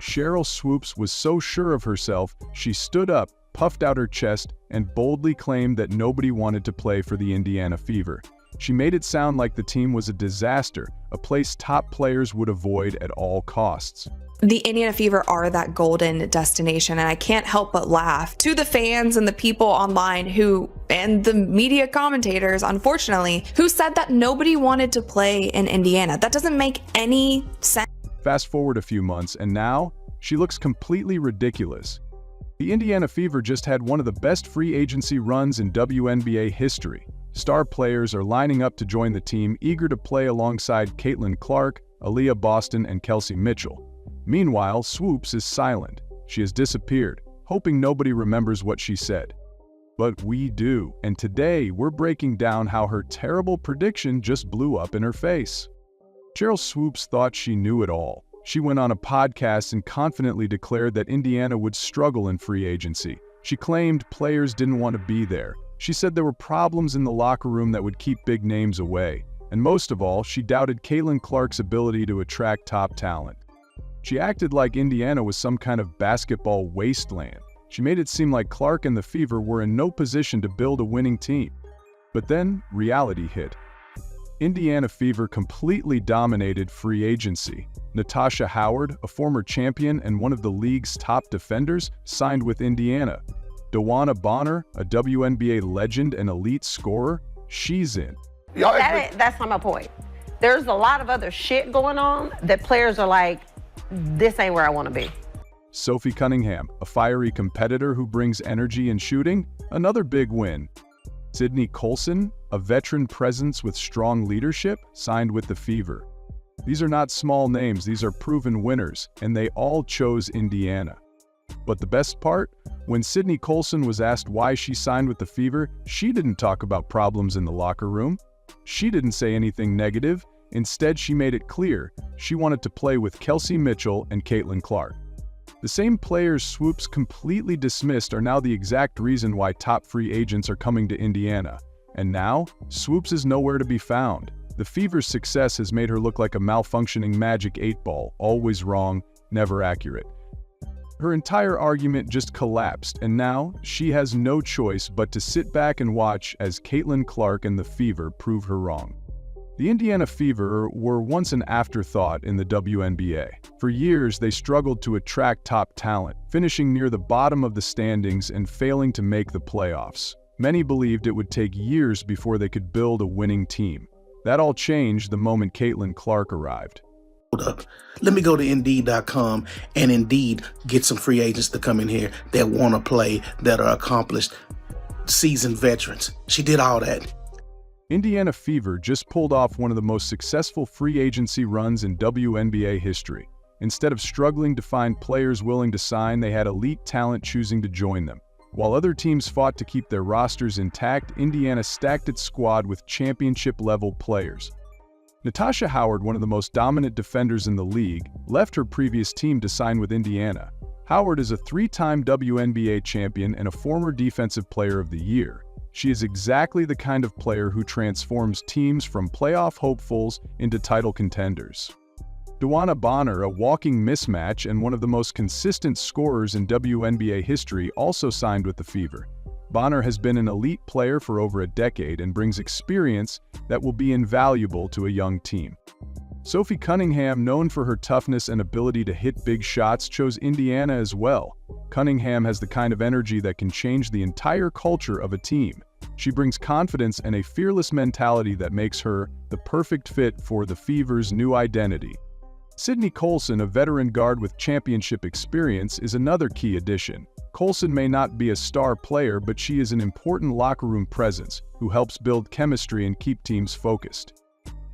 Sheryl Swoopes was so sure of herself, she stood up, puffed out her chest, and boldly claimed that nobody wanted to play for the Indiana Fever. She made it sound like the team was a disaster, a place top players would avoid at all costs. The Indiana Fever are that golden destination, and I can't help but laugh to the fans and the people online and the media commentators, unfortunately, who said that nobody wanted to play in Indiana. That doesn't make any sense. Fast forward a few months, and now she looks completely ridiculous. The Indiana Fever just had one of the best free agency runs in WNBA history. Star players are lining up to join the team, eager to play alongside Caitlin Clark, Aaliyah Boston, and Kelsey Mitchell. Meanwhile, Swoopes is silent. She has disappeared, hoping nobody remembers what she said. But we do, and today we're breaking down how her terrible prediction just blew up in her face. Sheryl Swoopes thought she knew it all. She went on a podcast and confidently declared that Indiana would struggle in free agency. She claimed players didn't want to be there. She said there were problems in the locker room that would keep big names away. And most of all, she doubted Caitlin Clark's ability to attract top talent. She acted like Indiana was some kind of basketball wasteland. She made it seem like Clark and the Fever were in no position to build a winning team. But then, reality hit. Indiana Fever completely dominated free agency. Natasha Howard, a former champion and one of the league's top defenders, signed with Indiana. DeWanna Bonner, a WNBA legend and elite scorer, she's in. That's not my point. There's a lot of other shit going on that players are like, this ain't where I want to be. Sophie Cunningham, a fiery competitor who brings energy in shooting, another big win. Sydney Colson, a veteran presence with strong leadership, signed with the Fever. These are not small names, these are proven winners, and they all chose Indiana. But the best part? When Sydney Colson was asked why she signed with the Fever, she didn't talk about problems in the locker room. She didn't say anything negative. Instead, she made it clear she wanted to play with Kelsey Mitchell and Caitlin Clark. The same players Swoopes completely dismissed are now the exact reason why top free agents are coming to Indiana. And now, Swoopes is nowhere to be found. The Fever's success has made her look like a malfunctioning magic 8-ball, always wrong, never accurate. Her entire argument just collapsed, and now she has no choice but to sit back and watch as Caitlin Clark and the Fever prove her wrong. The Indiana Fever were once an afterthought in the WNBA. For years, they struggled to attract top talent, finishing near the bottom of the standings and failing to make the playoffs. Many believed it would take years before they could build a winning team. That all changed the moment Caitlin Clark arrived. Hold up. Let me go to Indeed.com and Indeed get some free agents to come in here that want to play, that are accomplished, seasoned veterans. She did all that. Indiana Fever just pulled off one of the most successful free agency runs in WNBA history. Instead of struggling to find players willing to sign, they had elite talent choosing to join them. While other teams fought to keep their rosters intact, Indiana stacked its squad with championship-level players. Natasha Howard, one of the most dominant defenders in the league, left her previous team to sign with Indiana. Howard is a three-time WNBA champion and a former Defensive Player of the Year. She is exactly the kind of player who transforms teams from playoff hopefuls into title contenders. DeWanna Bonner, a walking mismatch and one of the most consistent scorers in WNBA history, also signed with the Fever. Bonner has been an elite player for over a decade and brings experience that will be invaluable to a young team. Sophie Cunningham, known for her toughness and ability to hit big shots, chose Indiana as well. Cunningham has the kind of energy that can change the entire culture of a team. She brings confidence and a fearless mentality that makes her the perfect fit for the Fever's new identity. Sydney Colson, a veteran guard with championship experience, is another key addition. Colson may not be a star player, but she is an important locker room presence who helps build chemistry and keep teams focused.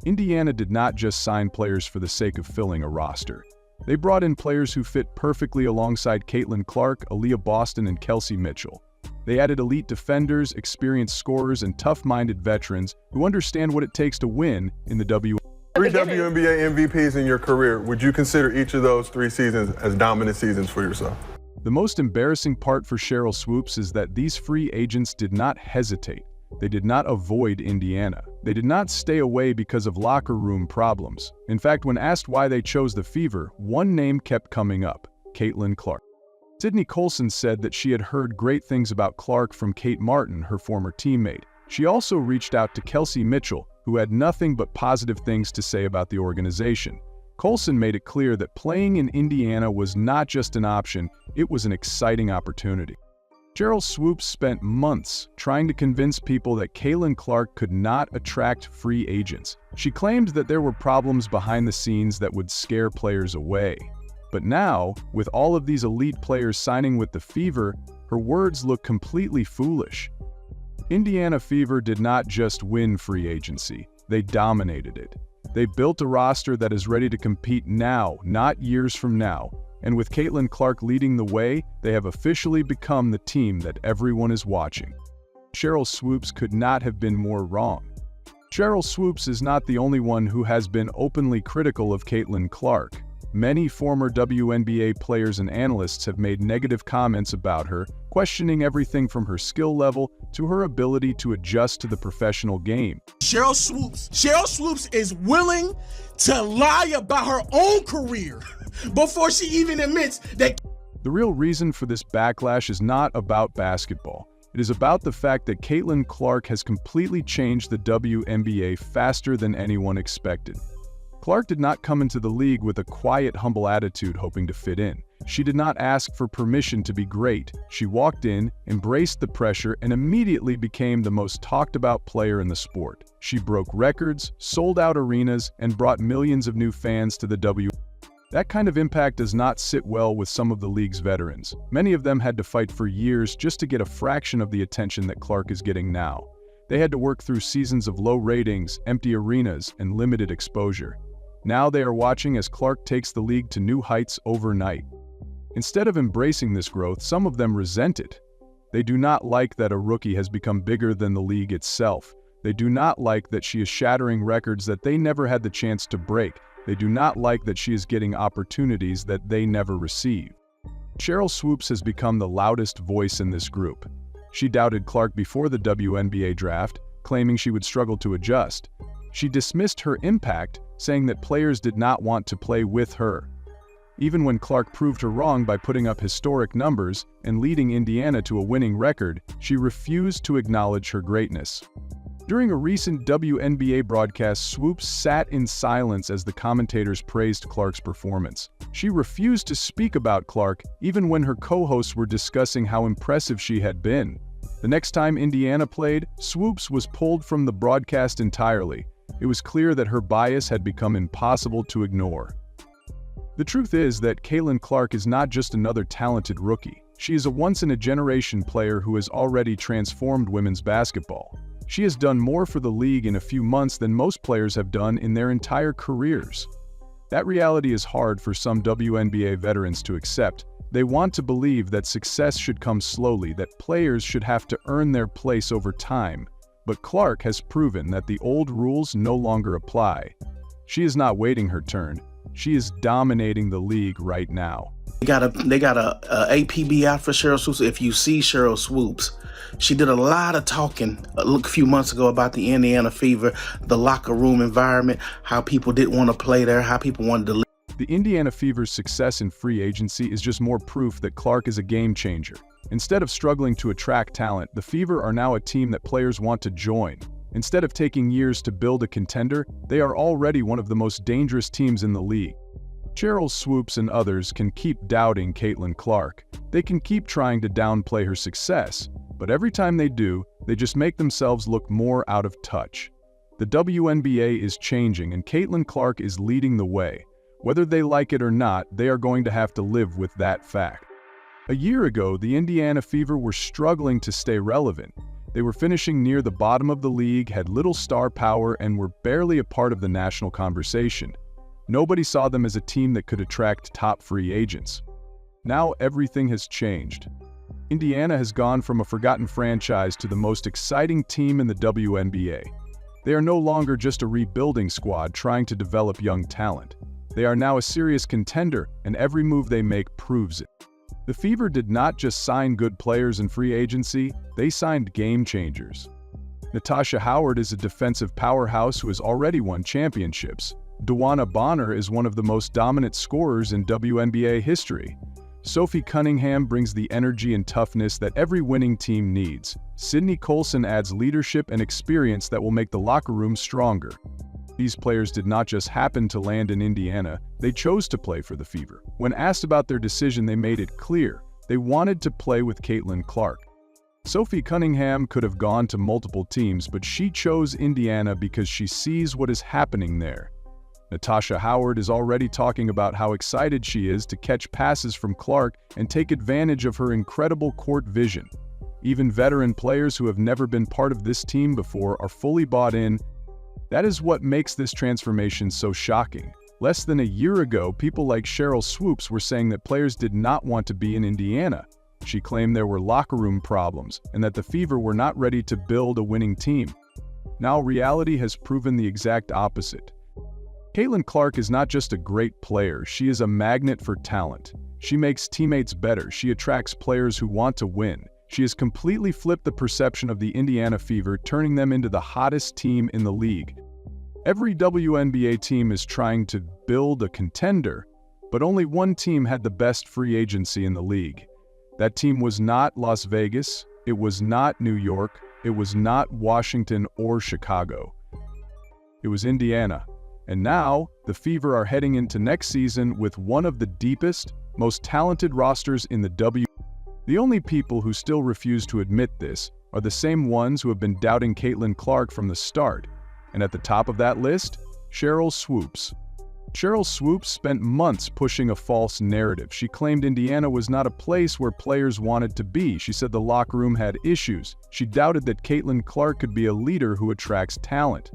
Indiana did not just sign players for the sake of filling a roster. They brought in players who fit perfectly alongside Caitlin Clark, Aaliyah Boston, and Kelsey Mitchell. They added elite defenders, experienced scorers, and tough-minded veterans who understand what it takes to win in the WNBA. 3 WNBA MVPs in your career. Would you consider each of those 3 seasons as dominant seasons for yourself? The most embarrassing part for Sheryl Swoopes is that these free agents did not hesitate. They did not avoid Indiana. They did not stay away because of locker room problems. In fact, when asked why they chose the Fever, one name kept coming up: Caitlin Clark. Sydney Colson said that she had heard great things about Clark from Kate Martin, her former teammate. She also reached out to Kelsey Mitchell, who had nothing but positive things to say about the organization. Colson made it clear that playing in Indiana was not just an option, it was an exciting opportunity. Sheryl Swoopes spent months trying to convince people that Caitlin Clark could not attract free agents. She claimed that there were problems behind the scenes that would scare players away. But now, with all of these elite players signing with the Fever, her words look completely foolish. Indiana Fever did not just win free agency, they dominated it. They built a roster that is ready to compete now, not years from now. And with Caitlin Clark leading the way, they have officially become the team that everyone is watching. Sheryl Swoopes could not have been more wrong. Sheryl Swoopes is not the only one who has been openly critical of Caitlin Clark. Many former WNBA players and analysts have made negative comments about her, questioning everything from her skill level to her ability to adjust to the professional game. Sheryl Swoopes is willing to lie about her own career before she even admits that. The real reason for this backlash is not about basketball. It is about the fact that Caitlin Clark has completely changed the WNBA faster than anyone expected. Clark did not come into the league with a quiet, humble attitude hoping to fit in. She did not ask for permission to be great. She walked in, embraced the pressure, and immediately became the most talked about player in the sport. She broke records, sold out arenas, and brought millions of new fans to the WNBA. That kind of impact does not sit well with some of the league's veterans. Many of them had to fight for years just to get a fraction of the attention that Clark is getting now. They had to work through seasons of low ratings, empty arenas, and limited exposure. Now they are watching as Clark takes the league to new heights overnight. Instead of embracing this growth, some of them resent it. They do not like that a rookie has become bigger than the league itself. They do not like that she is shattering records that they never had the chance to break. They do not like that she is getting opportunities that they never received. Sheryl Swoopes has become the loudest voice in this group. She doubted Clark before the WNBA draft, claiming she would struggle to adjust. She dismissed her impact, saying that players did not want to play with her. Even when Clark proved her wrong by putting up historic numbers and leading Indiana to a winning record, she refused to acknowledge her greatness. During a recent WNBA broadcast, Swoopes sat in silence as the commentators praised Clark's performance. She refused to speak about Clark, even when her co-hosts were discussing how impressive she had been. The next time Indiana played, Swoopes was pulled from the broadcast entirely. It was clear that her bias had become impossible to ignore. The truth is that Caitlin Clark is not just another talented rookie. She is a once-in-a-generation player who has already transformed women's basketball. She has done more for the league in a few months than most players have done in their entire careers. That reality is hard for some WNBA veterans to accept. They want to believe that success should come slowly, that players should have to earn their place over time. But Clark has proven that the old rules no longer apply. She is not waiting her turn. She is dominating the league right now. They got a APB out for Sheryl Swoopes. If you see Sheryl Swoopes, she did a lot of talking a few months ago about the Indiana Fever, the locker room environment, how people didn't want to play there, how people wanted to leave. The Indiana Fever's success in free agency is just more proof that Clark is a game changer. Instead of struggling to attract talent, the Fever are now a team that players want to join. Instead of taking years to build a contender, they are already one of the most dangerous teams in the league. Sheryl Swoopes and others can keep doubting Caitlin Clark. They can keep trying to downplay her success, but every time they do, they just make themselves look more out of touch. The WNBA is changing and Caitlin Clark is leading the way. Whether they like it or not, they are going to have to live with that fact. A year ago, the Indiana Fever were struggling to stay relevant. They were finishing near the bottom of the league, had little star power, and were barely a part of the national conversation. Nobody saw them as a team that could attract top free agents. Now everything has changed. Indiana has gone from a forgotten franchise to the most exciting team in the WNBA. They are no longer just a rebuilding squad trying to develop young talent. They are now a serious contender, and every move they make proves it. The Fever did not just sign good players in free agency, they signed game changers. Natasha Howard is a defensive powerhouse who has already won championships. DeWanna Bonner is one of the most dominant scorers in WNBA history. Sophie Cunningham brings the energy and toughness that every winning team needs. Sydney Colson adds leadership and experience that will make the locker room stronger. These players did not just happen to land in Indiana, they chose to play for the Fever. When asked about their decision, they made it clear. They wanted to play with Caitlin Clark. Sophie Cunningham could have gone to multiple teams, but she chose Indiana because she sees what is happening there. Natasha Howard is already talking about how excited she is to catch passes from Clark and take advantage of her incredible court vision. Even veteran players who have never been part of this team before are fully bought in. That is what makes this transformation so shocking. Less than a year ago, people like Sheryl Swoopes were saying that players did not want to be in Indiana. She claimed there were locker room problems and that the Fever were not ready to build a winning team. Now reality has proven the exact opposite. Caitlin Clark is not just a great player, she is a magnet for talent. She makes teammates better, she attracts players who want to win. She has completely flipped the perception of the Indiana Fever, turning them into the hottest team in the league. Every WNBA team is trying to build a contender, but only one team had the best free agency in the league. That team was not Las Vegas, it was not New York, it was not Washington or Chicago. It was Indiana. And now, the Fever are heading into next season with one of the deepest, most talented rosters in the WNBA. The only people who still refuse to admit this are the same ones who have been doubting Caitlin Clark from the start. And at the top of that list, Sheryl Swoopes. Sheryl Swoopes spent months pushing a false narrative. She claimed Indiana was not a place where players wanted to be. She said the locker room had issues. She doubted that Caitlin Clark could be a leader who attracts talent.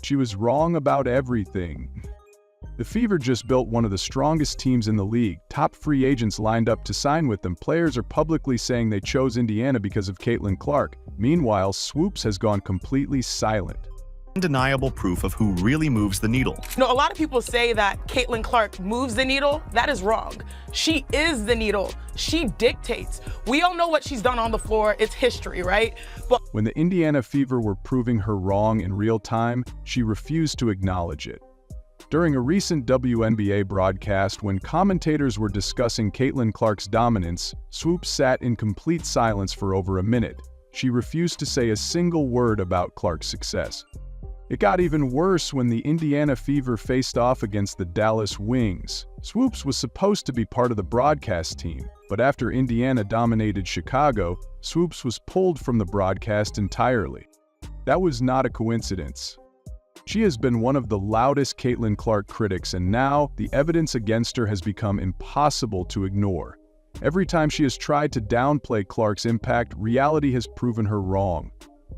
She was wrong about everything. The Fever just built one of the strongest teams in the league. Top free agents lined up to sign with them. Players are publicly saying they chose Indiana because of Caitlin Clark. Meanwhile, Swoopes has gone completely silent. Undeniable proof of who really moves the needle. You know, a lot of people say that Caitlin Clark moves the needle. That is wrong. She is the needle. She dictates. We all know what she's done on the floor. It's history, right? But when the Indiana Fever were proving her wrong in real time, she refused to acknowledge it. During a recent WNBA broadcast, when commentators were discussing Caitlin Clark's dominance, Swoopes sat in complete silence for over a minute. She refused to say a single word about Clark's success. It got even worse when the Indiana Fever faced off against the Dallas Wings. Swoopes was supposed to be part of the broadcast team, but after Indiana dominated Chicago, Swoopes was pulled from the broadcast entirely. That was not a coincidence. She has been one of the loudest Caitlin Clark critics, and now the evidence against her has become impossible to ignore. Every time she has tried to downplay Clark's impact, reality has proven her wrong.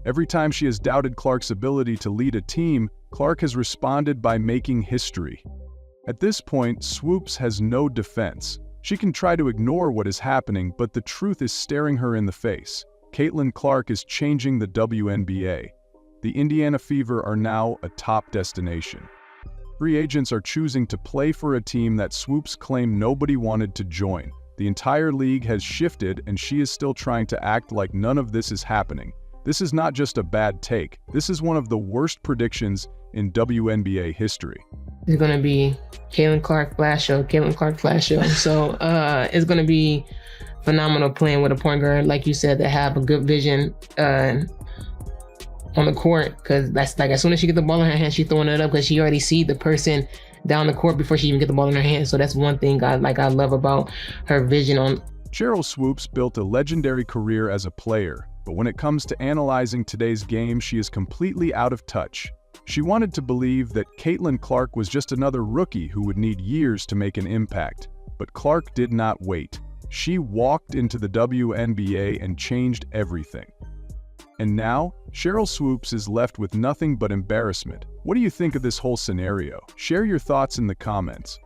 Every time she has doubted Clark's ability to lead a team, Clark has responded by making history. At this point, Swoopes has no defense. She can try to ignore what is happening, but the truth is staring her in the face. Caitlin Clark is changing the WNBA. The Indiana Fever are now a top destination. Free agents are choosing to play for a team that Swoopes claimed nobody wanted to join. The entire league has shifted, and she is still trying to act like none of this is happening. This is not just a bad take. This is one of the worst predictions in WNBA history. It's going to be Caitlin Clark flash show, Caitlin Clark flash show. So it's going to be phenomenal playing with a point guard, like you said, that have a good vision on the court. Because that's like, as soon as she gets the ball in her hand, she's throwing it up because she already see the person down the court before she even get the ball in her hand. So that's one thing I love about her vision on. Sheryl Swoopes built a legendary career as a player, but when it comes to analyzing today's game, she is completely out of touch. She wanted to believe that Caitlin Clark was just another rookie who would need years to make an impact. But Clark did not wait. She walked into the WNBA and changed everything. And now, Sheryl Swoopes is left with nothing but embarrassment. What do you think of this whole scenario? Share your thoughts in the comments.